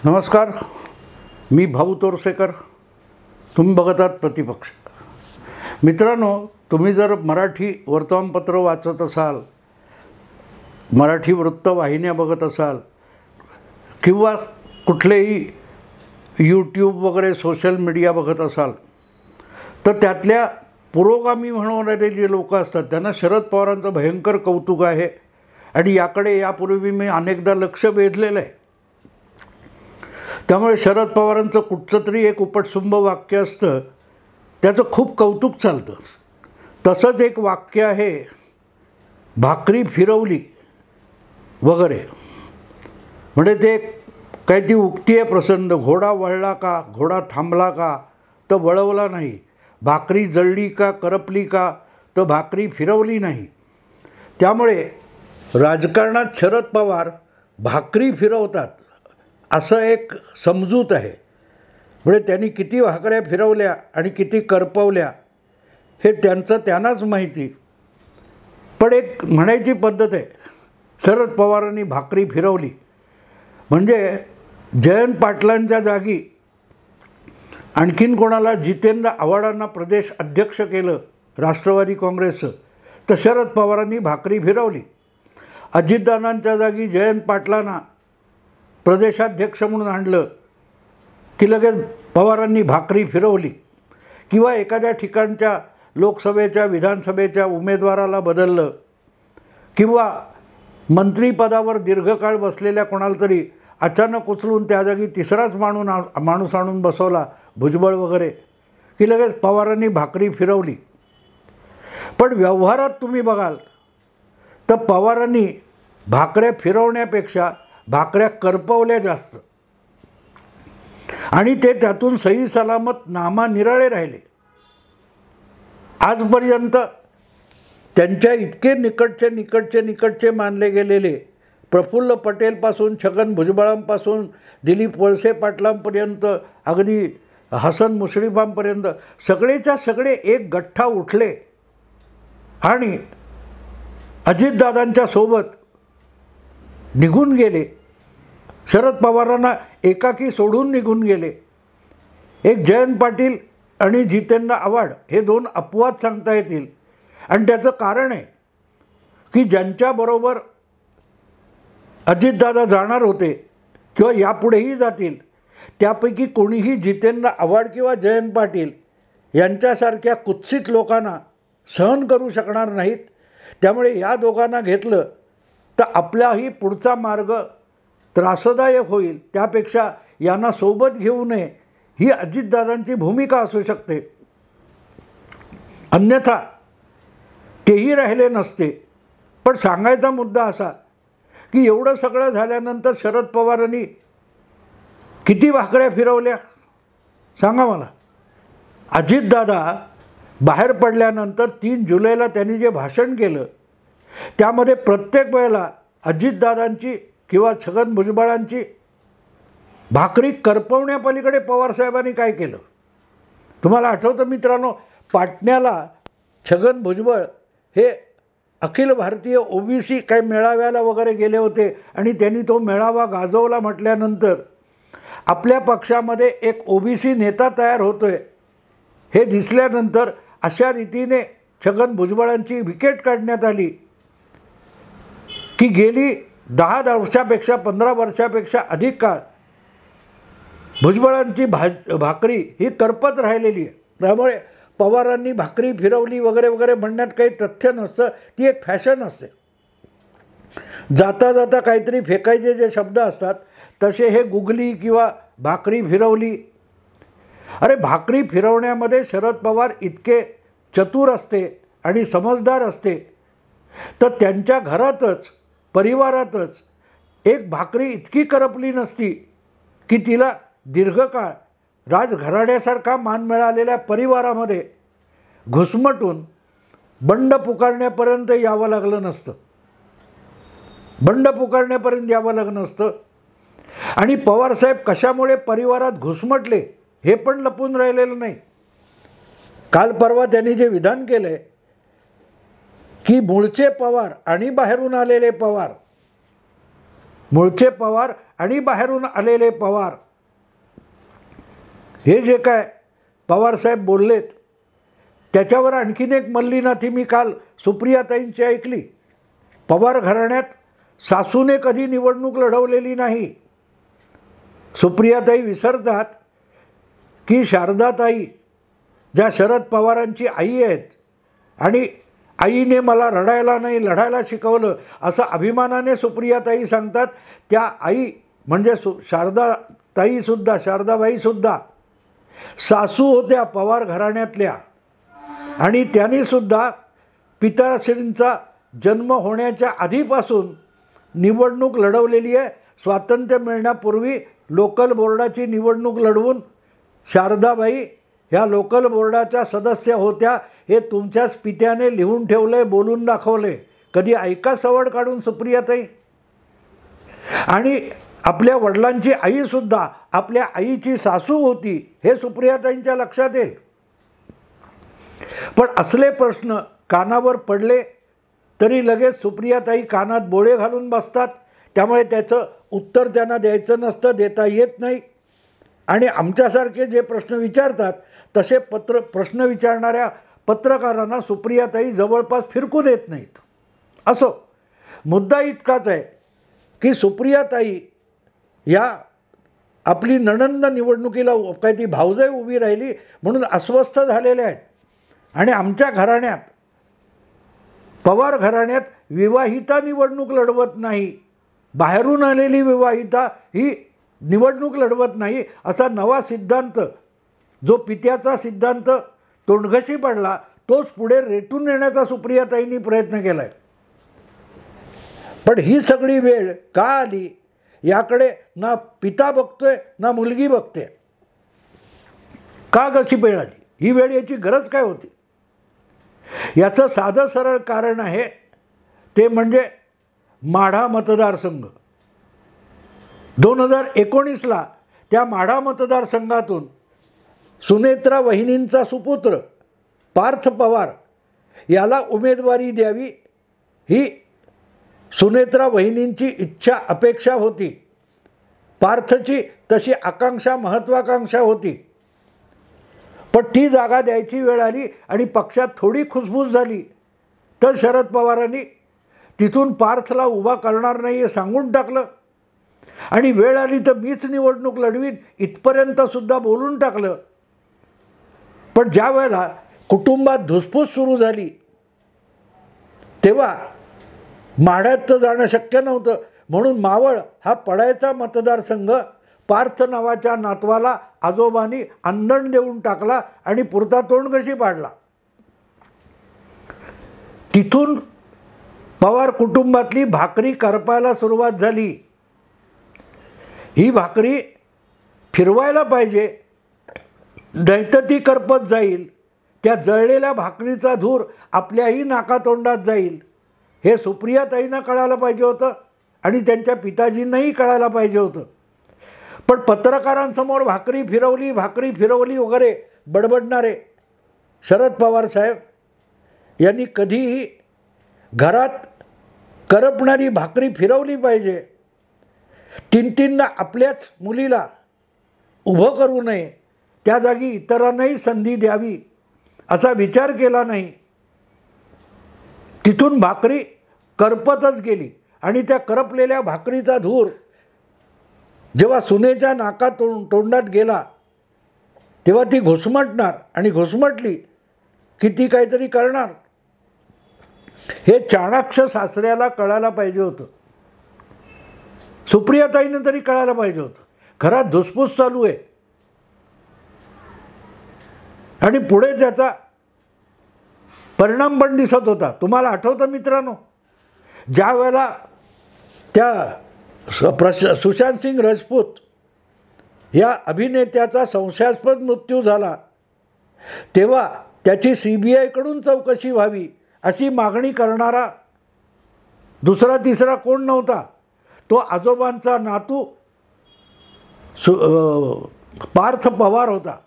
नमस्कार, मी भाऊ तोरसेकर. तुम्ही बघत आहात प्रतिपक्ष. मित्रांनो, तुम्ही जर मराठी वर्तमानपत्र वाचत असाल, मराठी वृत्तवाहिन्या बघत असाल किंवा कुठलेही यूट्यूब वगैरे सोशल मीडिया बघत असाल, तर त्यातल्या पुरोगामी म्हणणारे जे लोक असतात त्यांना शरद पवारांचं भयंकर कौतुक आहे आणि याकडे यापूर्वी मी अनेकदा लक्ष वेधलेलं आहे. त्यामुळे शरद पवारांचं कुठचं तरी एक उपटसुंब वाक्य असतं, त्याचं खूप कौतुक चालतं. तसंच एक वाक्य आहे, भाकरी फिरवली वगैरे, म्हणजे ते काही ती उक्ती आहे प्रसंग. घोडा वळला का, घोडा थांबला का, तर वळवला नाही. भाकरी जळली का, करपली का, तर भाकरी फिरवली नाही. त्यामुळे राजकारणात शरद पवार भाकरी फिरवतात असं एक समजूत आहे. म्हणजे त्यांनी किती भाकऱ्या फिरवल्या आणि किती करपवल्या हे त्यांनाच माहिती. पण एक म्हणायची पद्धत आहे, शरद पवारांनी भाकरी फिरवली म्हणजे जयंत पाटलांच्या जागी आणखीन कोणाला जितेंद्र आव्हाडांना प्रदेश अध्यक्ष केलं राष्ट्रवादी काँग्रेसचं, तर शरद पवारांनी भाकरी फिरवली. अजितदादांच्या जागी जयंत पाटलांना प्रदेशाध्यक्ष म्हणून आणलं की लगेच पवारांनी भाकरी फिरवली. किंवा एखाद्या ठिकाणच्या लोकसभेच्या विधानसभेच्या उमेदवाराला बदललं किंवा मंत्रिपदावर दीर्घकाळ बसलेल्या कोणाला तरी अचानक उचलून त्या जागी तिसराच माणूस आणून बसवला, भुजबळ वगैरे, की लगेच पवारांनी भाकरी फिरवली. पण व्यवहारात तुम्ही बघाल तर पवारांनी भाकऱ्या फिरवण्यापेक्षा भाकऱ्या करपवल्या जास्त, आणि ते त्यातून सही सलामत नामानिराळे राहिले. आजपर्यंत त्यांच्या इतके निकटचे मानले गेलेले प्रफुल्ल पटेलपासून छगन भुजबळांपासून दिलीप वळसे पाटलांपर्यंत अगदी हसन मुश्रीफांपर्यंत सगळेच्या सगळे एक गठ्ठा उठले आणि अजितदादांच्या सोबत निघून गेले. शरद पवारांना एकाकी सोडून निघून गेले. एक जयंत पाटील आणि जितेंद्र आव्हाड हे दोन अपवाद सांगता येतील. आणि त्याचं कारण आहे की ज्यांच्याबरोबर अजितदादा जाणार होते किंवा यापुढेही जातील त्यापैकी कोणीही जितेंद्र आव्हाड किंवा जयंत पाटील यांच्यासारख्या कुत्सित लोकांना सहन करू शकणार नाहीत. त्यामुळे या दोघांना घेतलं तर आपलाही पुढचा मार्ग त्रासदायक होईल. त्यापेक्षा यांना सोबत घेऊ नये ही अजितदादांची भूमिका असू शकते. अन्यथा तेही राहिले नसते. पण सांगायचा मुद्दा असा की एवढं सगळं झाल्यानंतर शरद पवारांनी किती भाकऱ्या फिरवल्या सांगा मला. अजितदादा बाहेर पडल्यानंतर 3 जुलैला त्यांनी जे भाषण केलं त्यामध्ये प्रत्येक वेळेला अजितदादांची किंवा छगन भुजबळांची भाकरी करपवण्यापलीकडे पवारसाहेबांनी काय केलं तुम्हाला आठवतं मित्रांनो? पाटण्याला छगन भुजबळ हे अखिल भारतीय ओबीसी काय मेळाव्याला वगैरे गेले होते आणि त्यांनी तो मेळावा गाजवला म्हटल्यानंतर आपल्या पक्षामध्ये एक ओबीसी नेता तयार होतोय हे दिसल्यानंतर अशा रीतीने छगन भुजबळांची विकेट काढण्यात आली की गेली 10 वर्षापेक्षा 15 वर्षापेक्षा अधिक काळ भुजबळांची भाकरी ही करपत राहिलेली आहे. त्यामुळे पवारांनी भाकरी फिरवली वगैरे वगैरे म्हणण्यात काही तथ्य नसतं, ती एक फॅशन असते. जाता जाता काहीतरी फेकायचे जे शब्द असतात तसे हे गुगली किंवा भाकरी फिरवली. अरे भाकरी फिरवण्यामध्ये शरद पवार इतके चतुर असते आणि समजदार असते तर त्यांच्या घरातच परिवारातच एक भाकरी इतकी करपली नसती की तिला दीर्घकाळ राजघराण्यासारखा मान मिळालेल्या परिवारामध्ये घुसमटून बंड पुकारण्यापर्यंत यावं लागलं नसतं. बंड पुकारण्यापर्यंत यावं लागलं नसतं. आणि पवारसाहेब कशामुळे परिवारात घुसमटले हे पण लपून राहिलेलं नाही. काल परवा त्यांनी जे विधान केलं आहे की मूळचे पवार आणि बाहेरून आलेले पवार, मूळचे पवार आणि बाहेरून आलेले पवार, हे जे काय पवारसाहेब बोललेत त्याच्यावर आणखीन एक मल्लीनाथी मी काल सुप्रियाताईंची ऐकली. पवार घराण्यात सासूने कधी निवडणूक लढवलेली नाही. सुप्रियाताई विसरतात की शारदाताई ज्या शरद पवारांची आई आहेत आणि आईने मला रडायला नाही लढायला शिकवलं असं अभिमानाने सुप्रियाताई सांगतात. त्या आई म्हणजे शारदाताईसुद्धा, शारदाबाईसुद्धा सासू होत्या पवार घराण्यातल्या आणि त्यांनीसुद्धा पिताश्रींचा जन्म होण्याच्या आधीपासून निवडणूक लढवलेली आहे. स्वातंत्र्य मिळण्यापूर्वी लोकल बोर्डाची निवडणूक लढवून शारदाबाई ह्या लोकल बोर्डाच्या सदस्य होत्या. हे तुमच्याच पित्याने लिहून ठेवलं आहे, बोलून दाखवले. कधी ऐका सवड काढून सुप्रियाताई. आणि आपल्या वडिलांची आईसुद्धा आपल्या आईची सासू होती हे सुप्रियाताईंच्या लक्षात येईल. पण असले प्रश्न कानावर पडले तरी लगेच सुप्रियाताई कानात बोळे घालून बसतात. त्यामुळे त्याचं उत्तर त्यांना द्यायचं नसतं, देता येत नाही. आणि आमच्यासारखे जे प्रश्न विचारतात तसे प्रश्न विचारणाऱ्या पत्रकारांना सुप्रियाताई जवळपास फिरकू देत नाहीत. असो, मुद्दा इतकाच आहे की सुप्रियाताई या आपली नणंद निवडणुकीला काय ती भावजाई उभी राहिली म्हणून अस्वस्थ झालेल्या आहेत. आणि आमच्या घराण्यात, पवार घराण्यात विवाहिता निवडणूक लढवत नाही, बाहेरून आलेली विवाहिता ही निवडणूक लढवत नाही असा नवा सिद्धांत, जो पित्याचा सिद्धांत तोंडघशी पडला तोच पुढे रेटून नेण्याचा सुप्रियाताईंनी प्रयत्न केला आहे. पण ही सगळी वेळ का आली याकडे ना पिता बघतोय ना मुलगी बघते. का कशी वेळ आली, ही वेळ याची गरज काय होती? याचं साधं सरळ कारण आहे, ते म्हणजे माढा मतदारसंघ. 2019ला त्या माढा मतदारसंघातून सुनेत्रा वहिनींचा सुपुत्र पार्थ पवार याला उमेदवारी द्यावी ही सुनेत्रा वहिनींची इच्छा अपेक्षा होती. पार्थची तशी आकांक्षा महत्त्वाकांक्षा होती. पण ती जागा द्यायची वेळ आली आणि पक्षात थोडी खुसबुस झाली तर शरद पवारांनी तिथून पार्थला उभा करणार नाही हे सांगून टाकलं. आणि वेळ आली तर मीच निवडणूक लढवीन इथपर्यंतसुद्धा बोलून टाकलं. पण ज्या वेळेला कुटुंबात धुसफूस सुरू झाली तेव्हा माढ्यात तर जाणं शक्य नव्हतं, म्हणून मावळ हा पडायचा मतदारसंघ पार्थ नावाच्या नातवाला आजोबांनी आंदण देऊन टाकला आणि पुरता तोंडघशी पाडला. तिथून पवार कुटुंबातली भाकरी करपायला सुरुवात झाली. ही भाकरी फिरवायला पाहिजे, नाहीतर ती करपत जाईल. त्या जळलेल्या भाकरीचा धूर आपल्याही नाकातोंडात जाईल हे सुप्रियाताईंना कळायला पाहिजे होतं आणि त्यांच्या पिताजींनाही कळायला पाहिजे होतं. पण पत्रकारांसमोर भाकरी फिरवली वगैरे बडबडणारे शरद पवार साहेब यांनी कधीही घरात करपणारी भाकरी फिरवली पाहिजे, तीन आपल्याच मुलीला उभं करू नये, त्या जागी इतरांनाही संधी द्यावी असा विचार केला नाही. तिथून भाकरी करपतच गेली आणि त्या करपलेल्या भाकरीचा धूर जेव्हा सुनेच्या तोंडात गेला तेव्हा ती घुसमटणार आणि घुसमटली की ती काहीतरी करणार. हे चाणाक्ष सासऱ्याला कळायला पाहिजे होतं, सुप्रियाताईंना तरी कळायला पाहिजे होतं. घरात धुसफूस चालू आहे आणि पुढे त्याचा परिणाम पण दिसत होता. तुम्हाला आठवतं मित्रांनो, ज्या वेळेला त्या सुशांत सिंग राजपूत या अभिनेत्याचा संशयास्पद मृत्यू झाला तेव्हा त्याची CBIकडून चौकशी व्हावी अशी मागणी करणारा दुसरा तिसरा कोण नव्हता, तो आजोबांचा नातू पार्थ पवार होता.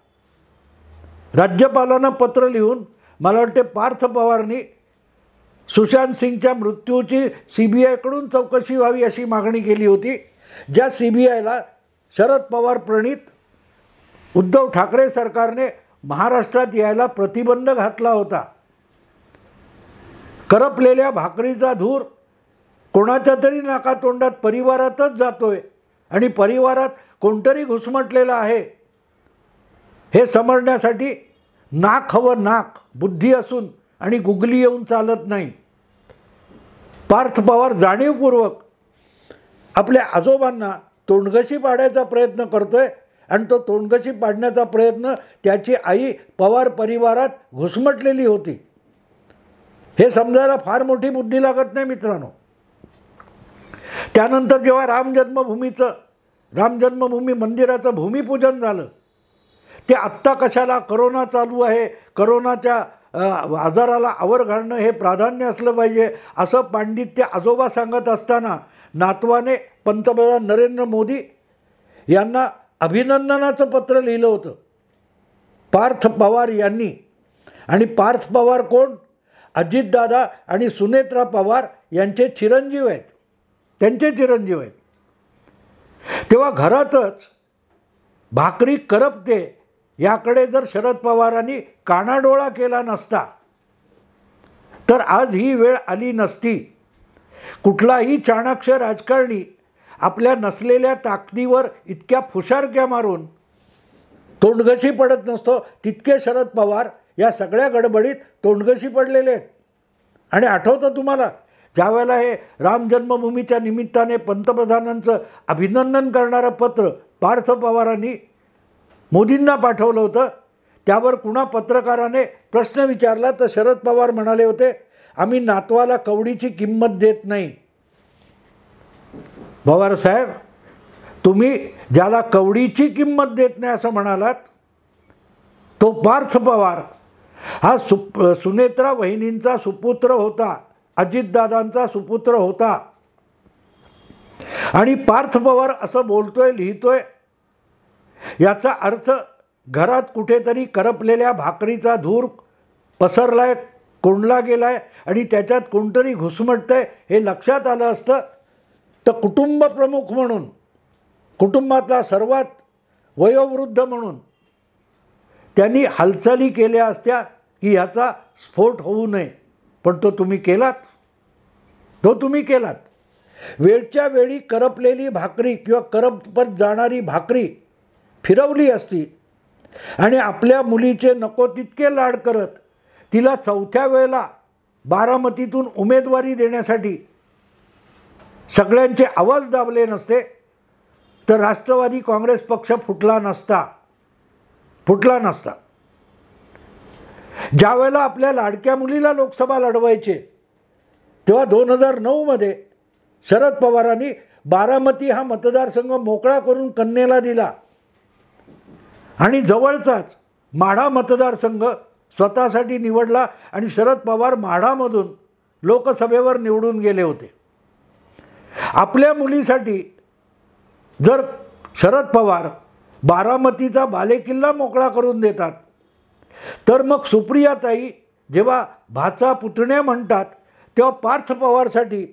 राज्यपालांना पत्र लिहून मला वाटते पार्थ पवारनी सुशांत सिंगच्या मृत्यूची CBIकडून चौकशी व्हावी अशी मागणी केली होती. ज्या CBIला शरद पवार प्रणित उद्धव ठाकरे सरकारने महाराष्ट्रात यायला प्रतिबंध घातला होता. करपलेल्या भाकरीचा धूर कोणाच्या तरी नाकातोंडात परिवारातच जातोय आणि परिवारात कोणतरी घुसमटलेलं आहे हे समजण्यासाठी नाक हवं नाक, बुद्धी असून आणि गुगली येऊन चालत नाही. पार्थ पवार जाणीवपूर्वक आपल्या आजोबांना तोंडघशी पाडायचा प्रयत्न करतोय आणि तो तोंडघशी पाडण्याचा प्रयत्न त्याची आई पवार परिवारात घुसमटलेली होती हे समजायला फार मोठी बुद्धी लागत नाही मित्रांनो. त्यानंतर जेव्हा राम जन्मभूमी मंदिराचं भूमिपूजन झालं, ते आत्ता कशाला, करोना चालू आहे, करोनाच्या आजाराला आवर घालणं हे प्राधान्य असलं पाहिजे असं पांडित्य आजोबा सांगत असताना नातवाने पंतप्रधान नरेंद्र मोदी यांना अभिनंदनाचं पत्र लिहिलं होतं पार्थ पवार यांनी. आणि पार्थ पवार कोण? अजितदादा आणि सुनेत्रा पवार यांचे चिरंजीव आहेत, त्यांचे चिरंजीव आहेत. तेव्हा घरातच भाकरी करपते याकडे जर शरद पवारांनी कानाडोळा केला नसता तर आज ही वेळ आली नसती. कुठलाही चाणाक्ष राजकारणी आपल्या नसलेल्या ताकदीवर इतक्या फुशारक्या मारून तोंडघशी पडत नसतो, तितके शरद पवार या सगळ्या गडबडीत तोंडघशी पडलेले आहेत. आणि आठवतं तुम्हाला, ज्यावेळेला हे राम जन्मभूमीच्या निमित्ताने पंतप्रधानांचं अभिनंदन करणारं पत्र पार्थ पवारांनी मोदींना पाठवलं होतं, त्यावर कुणा पत्रकाराने प्रश्न विचारला तर शरद पवार म्हणाले होते, आम्ही नातवाला कवडीची किंमत देत नाही. पवारसाहेब, तुम्ही ज्याला कवडीची किंमत देत नाही असं म्हणालात तो पार्थ पवार हा सुनेत्रा वहिनींचा सुपुत्र होता, अजितदादांचा सुपुत्र होता. आणि पार्थ पवार असं बोलतोय, लिहितोय, याचा अर्थ घरात कुठेतरी करपलेल्या भाकरीचा धूर पसरलाय, कोंडला गेलाय आणि त्याच्यात कोणतरी घुसमटतंय हे लक्षात आलं असतं तर कुटुंब प्रमुख म्हणून, कुटुंबातला सर्वात वयोवृद्ध म्हणून त्यांनी हालचाली केल्या असत्या की याचा स्फोट होऊ नये. पण तो तुम्ही केलात. वेळच्या वेळी करपलेली भाकरी किंवा करपत जाणारी भाकरी फिरवली असती आणि आपल्या मुलीचे नको तितके लाड करत तिला चौथ्या वेळेला बारामतीतून उमेदवारी देण्यासाठी सगळ्यांचे आवाज दाबले नसते तर राष्ट्रवादी काँग्रेस पक्ष फुटला नसता. ज्या वेळेला आपल्या लाडक्या मुलीला लोकसभा लढवायचे तेव्हा 2009 शरद पवारांनी बारामती हा मतदारसंघ मोकळा करून कन्येला दिला आणि जवळचाच माढा मतदारसंघ स्वतःसाठी निवडला आणि शरद पवार माढामधून लोकसभेवर निवडून गेले होते. आपल्या मुलीसाठी जर शरद पवार बारामतीचा बालेकिल्ला मोकळा करून देतात तर मग सुप्रियाताई जेव्हा भाचा पुतण्या म्हणतात तेव्हा पार्थ पवारसाठी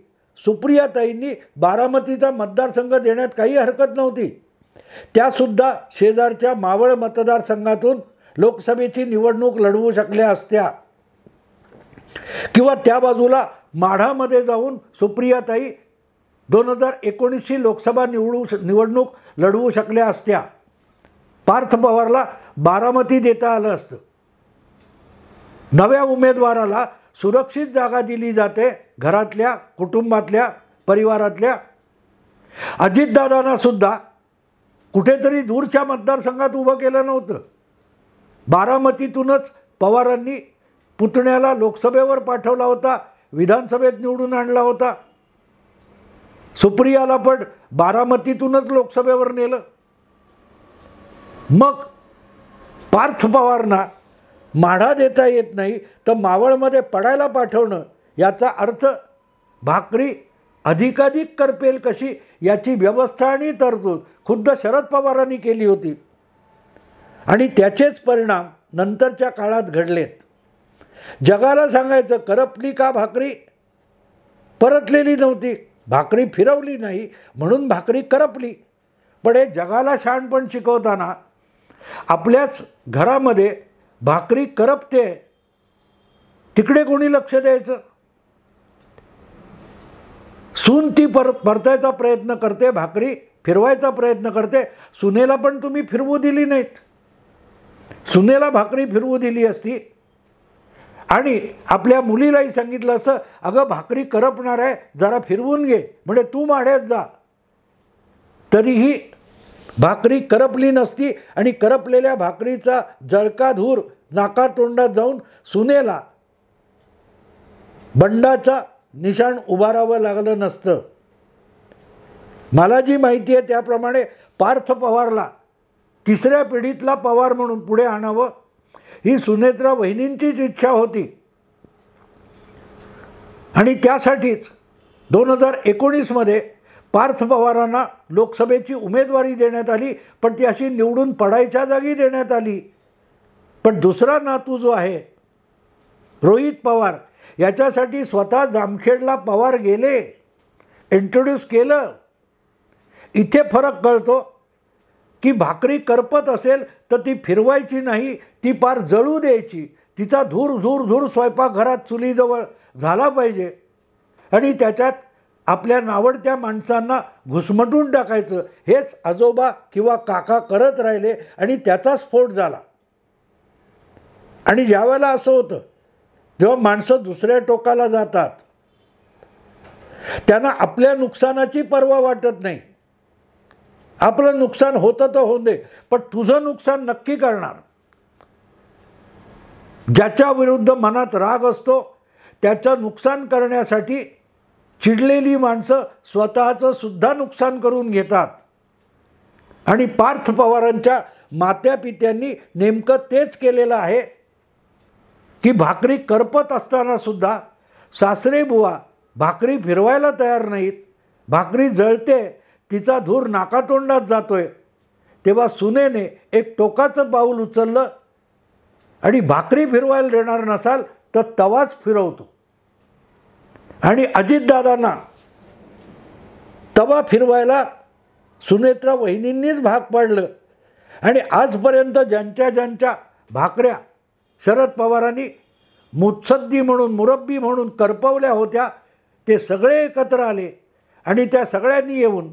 सुप्रियाताईंनी बारामतीचा मतदारसंघ देण्यात काही हरकत नव्हती. त्यासुद्धा शेजारच्या मावळ मतदारसंघातून लोकसभेची निवडणूक लढवू शकल्या असत्या किंवा त्या बाजूला माढामध्ये जाऊन सुप्रियाताई 2019ची लोकसभा निवडणूक लढवू शकल्या असत्या. पार्थ पवारला बारामती देता आलं असतं. नव्या उमेदवाराला सुरक्षित जागा दिली जाते, घरातल्या, कुटुंबातल्या, परिवारातल्या. अजितदादांना सुद्धा कुठेतरी दूरच्या मतदारसंघात उभं केलं नव्हतं. बारामतीतूनच पवारांनी पुतण्याला लोकसभेवर पाठवला होता, विधानसभेत निवडून आणला होता. सुप्रियाला पण बारामतीतूनच लोकसभेवर नेलं. मग पार्थ पवारांना माढा देता येत नाही तर मावळमध्ये पडायला पाठवणं याचा अर्थ भाकरी अधिकाधिक करपेल कशी याची व्यवस्था आणि तरतूद खुद्द शरद पवारांनी केली होती आणि त्याचेच परिणाम नंतरच्या काळात घडलेत. जगाला सांगायचं करपली का भाकरी, परतलेली नव्हती, भाकरी फिरवली नाही म्हणून भाकरी करपली. पण हे जगाला शहाणपण शिकवताना आपल्याच घरामध्ये भाकरी करपते, तिकडे कोणी लक्ष द्यायचं? सून ती परतायचा प्रयत्न करते, भाकरी फिरवायचा प्रयत्न करते. सुनेला पण तुम्ही फिरवू दिली नाहीत. सुनेला भाकरी फिरवू दिली असती आणि आपल्या मुलीलाही सांगितलं असं, अगं भाकरी करपणार आहे, जरा फिरवून घे, म्हणजे तू माढ्यात जा. तरीही भाकरी करपली नसती आणि करपलेल्या भाकरीचा जळका धूर नाकातोंडात जाऊन सुनेला बंडाचा निशाण उभारावं लागलं नसतं. मला जी माहिती आहे त्याप्रमाणे पार्थ पवारला तिसऱ्या पिढीतला पवार म्हणून पुढे आणावं ही सुनेत्रा वहिनींचीच इच्छा होती. आणि त्यासाठीच 2019मध्ये पार्थ पवारांना लोकसभेची उमेदवारी देण्यात आली, पण ती अशी निवडून पडायच्या जागी देण्यात आली. पण दुसरा नातू जो आहे रोहित पवार, याच्यासाठी स्वतः जामखेडला पवार गेले, इंट्रोड्यूस केलं. इथे फरक कळतो की भाकरी करपत असेल तर ती फिरवायची नाही, ती पार जळू द्यायची. तिचा धूर धूर धूर स्वयंपाकघरात चुलीजवळ झाला पाहिजे आणि त्याच्यात आपल्या नावडत्या माणसांना घुसमटून टाकायचं. हेच आजोबा किंवा काका करत राहिले आणि त्याचा स्फोट झाला. आणि ज्यावेळेला असं होतं जेव्हा माणसं दुसऱ्या टोकाला जातात, त्यांना आपल्या नुकसानाची पर्वा वाटत नाही. आपलं नुकसान होतं तर होऊ दे, पण तुझं नुकसान नक्की करणार. ज्याच्या विरुद्ध मनात राग असतो त्याचं नुकसान करण्यासाठी चिडलेली माणसं स्वतःचं सुद्धा नुकसान करून घेतात. आणि पार्थ पवारांच्या मात्यापित्यांनी नेमकं तेच केलेलं आहे की भाकरी करपत असताना सुद्धा सासरे बुवा भाकरी फिरवायला तयार नाहीत. भाकरी जळते, तिचा धूर नाकातोंडात जातोय, तेव्हा सुनेने एक टोकाचं पाऊल उचललं आणि भाकरी फिरवायला देणार नसाल तर तवाच फिरवतो. आणि अजितदादांना तवा फिरवायला सुनेत्रा वहिनींनीच भाग पाडलं. आणि आजपर्यंत ज्यांच्या ज्यांच्या भाकऱ्या शरद पवारांनी मुत्सद्दी म्हणून, मुरब्बी म्हणून करपवल्या होत्या, ते सगळे एकत्र आले आणि त्या सगळ्यांनी येऊन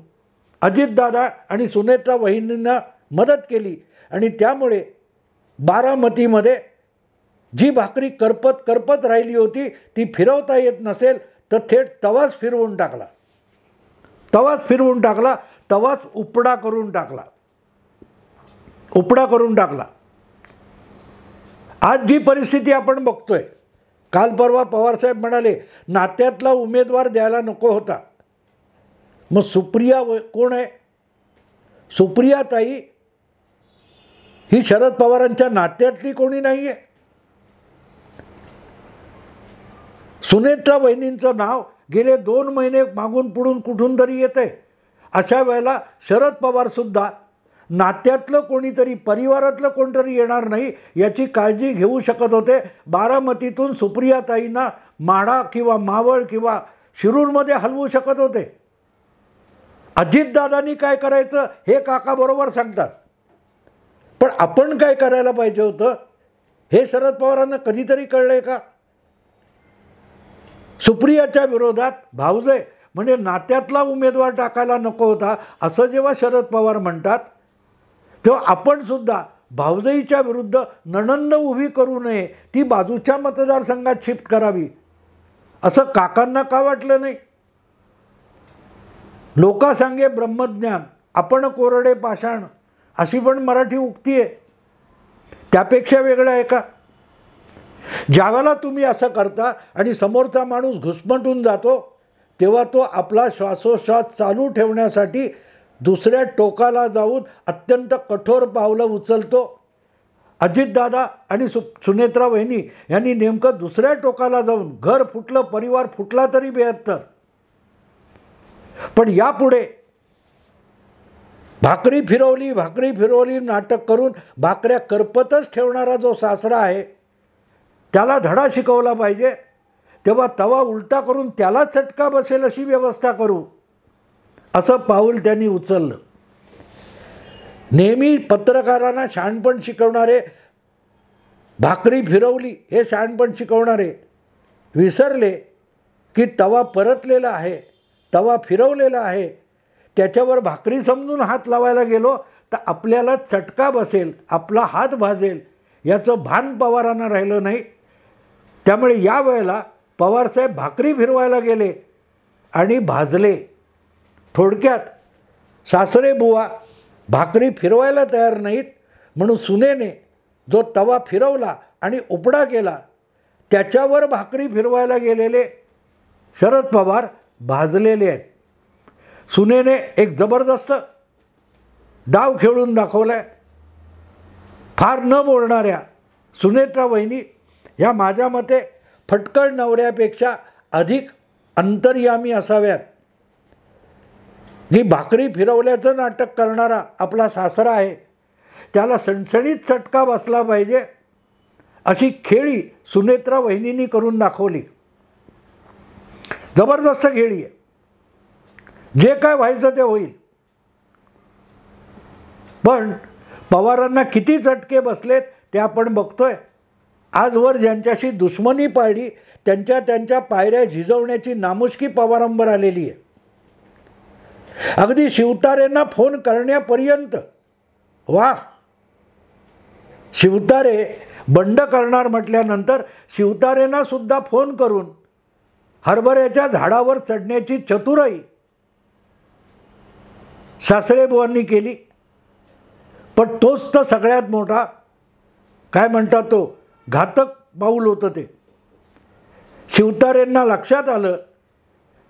अजितदादा आणि सुनेत्रा वहिनींना मदत केली. आणि त्यामुळे बारामतीमध्ये जी भाकरी करपत राहिली होती ती फिरवता येत नसेल तर थेट तवाच फिरवून टाकला. तवाच उपडा करून टाकला. आज जी परिस्थिती आपण बघतोय, काल परवा पवारसाहेब म्हणाले नात्यातला उमेदवार द्यायला नको होता. मग सुप्रिया कोण आहे? सुप्रियाताई ही शरद पवारांच्या नात्यातली कोणी नाही आहे. सुनेत्रा वहिनींचं नाव गेले 2 महिने मागून पुढून कुठून तरी येतंय. अशा वेळेला शरद पवारसुद्धा नात्यातलं कोणीतरी, परिवारातलं कोणतरी येणार नाही याची काळजी घेऊ शकत होते. बारामतीतून सुप्रियाताईंना माढा किंवा मावळ किंवा शिरूरमध्ये हलवू शकत होते. अजितदादांनी काय करायचं हे काका बरोबर सांगतात, पण आपण काय करायला पाहिजे होतं हे शरद पवारांना कधीतरी कळलंय का? सुप्रियाच्या विरोधात भावजे म्हणजे नात्यातला उमेदवार टाकायला नको होता असं जेव्हा शरद पवार म्हणतात, तेव्हा आपण सुद्धा भावजाईच्या विरुद्ध नणंद उभी करू नये, ती बाजूच्या मतदारसंघात शिफ्ट करावी असं काकांना का वाटलं नाही? लोका सांगे ब्रह्मज्ञान, आपण कोरडे पाषाण, अशी पण मराठी उक्ती आहे. त्यापेक्षा वेगळं आहे का? ज्यावेळेला तुम्ही असं करता आणि समोरचा माणूस घुसमटून जातो, तेव्हा तो आपला श्वासोश्वास चालू ठेवण्यासाठी दुसऱ्या टोकाला जाऊन अत्यंत कठोर पावलं उचलतो. अजितदादा आणि सुनेत्रा वहिनी यांनी नेमकं दुसऱ्या टोकाला जाऊन घर फुटलं, परिवार फुटला तरी 72, पण यापुढे भाकरी फिरवली नाटक करून भाकऱ्या करपतच ठेवणारा जो सासरा आहे त्याला धडा शिकवला पाहिजे. तेव्हा तवा उलटा करून त्याला चटका बसेल अशी व्यवस्था करू, असं पाऊल त्यांनी उचललं. नेहमी पत्रकारांना शहाणपण शिकवणारे, भाकरी फिरवली हे शहाणपण शिकवणारे विसरले की तवा परतलेला आहे, तवा फिरवलेला आहे, त्याच्यावर भाकरी समजून हात लावायला गेलो तर आपल्याला चटका बसेल, आपला हात भाजेल, याचं भान पवारांना राहिलं नाही. त्यामुळे यावेळेला पवारसाहेब भाकरी फिरवायला गेले आणि भाजले. थोडक्यात सासरे बुवा भाकरी फिरवायला तयार नाहीत म्हणून सुनेने जो तवा फिरवला आणि उपडा केला त्याच्यावर भाकरी फिरवायला गेलेले शरद पवार भाजलेले आहेत. सुनेने एक जबरदस्त डाव खेळून दाखवला आहे. फार न बोलणाऱ्या सुनेत्रा वहिनी ह्या माझ्या मते फटकळ नवऱ्यापेक्षा अधिक अंतर्यामी असाव्यात. ही भाकरी फिरवल्याचं नाटक करणारा आपला सासरा आहे, त्याला सणसणीत चटका बसला पाहिजे अशी खेळी सुनेत्रा वहिनींनी करून दाखवली. जबरदस्त खेळी आहे. जे काय व्हायचं ते होईल. पण पवारांना किती चटके बसलेत ते आपण बघतोय. आजवर ज्यांच्याशी दुश्मनी पाळली त्यांच्या पायऱ्या झिजवण्याची नामुष्की पवारांवर आलेली आहे. अगदी शिवतारेंना फोन करण्यापर्यंत. वाह, शिवतारे बंड करणार म्हटल्यानंतर शिवतारेंना सुद्धा फोन करून हरभऱ्याच्या झाडावर चढण्याची चतुराई सासरेबुवांनी केली. पण तोच तर सगळ्यात मोठा काय म्हणतात तो घातक पाऊल होतं ते. शिवतारेंना लक्षात आलं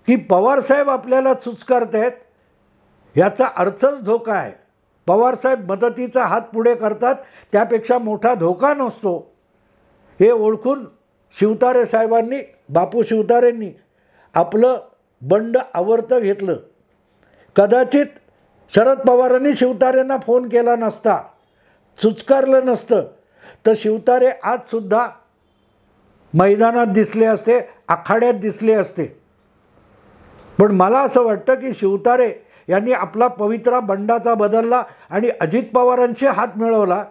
की पवारसाहेब आपल्याला चुचकारतायत, याचा अर्थच धोका आहे. पवारसाहेब मदतीचा हात पुढे करतात त्यापेक्षा मोठा धोका नसतो. हे ओळखून शिवतारे साहेबांनी, बापू शिवतारेंनी आपलं बंड आवर्त घेतलं. कदाचित शरद पवारांनी शिवतारेंना फोन केला नसता, चुचकारलं नसतं तर शिवतारे आजसुद्धा मैदानात दिसले असते, आखाड्यात दिसले असते. पण मला असं वाटतं की शिवतारे यांनी आपला पवित्रा बंडाचा बदलला आणि अजित पवारांशी हात मिळवला.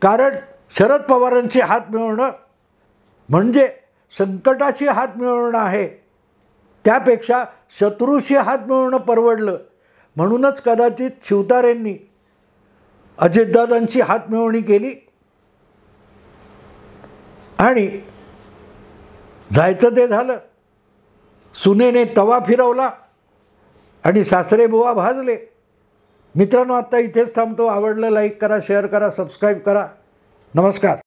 कारण शरद पवारांशी हात मिळवणं म्हणजे संकटाशी हात मिळवणं आहे, त्यापेक्षा शत्रूशी हात मिळवणं परवडलं. म्हणूनच कदाचित शिवतारेंनी अजितदादांची हात मिळवणी केली आणि जायचं ते झालं. सुनेने तवा फिरवला आणि सासरेबुवा भाजले. मित्रांनो, आत्ता इथेच थांबतो. आवडलं लाईक करा, शेअर करा, सबस्क्राईब करा. नमस्कार.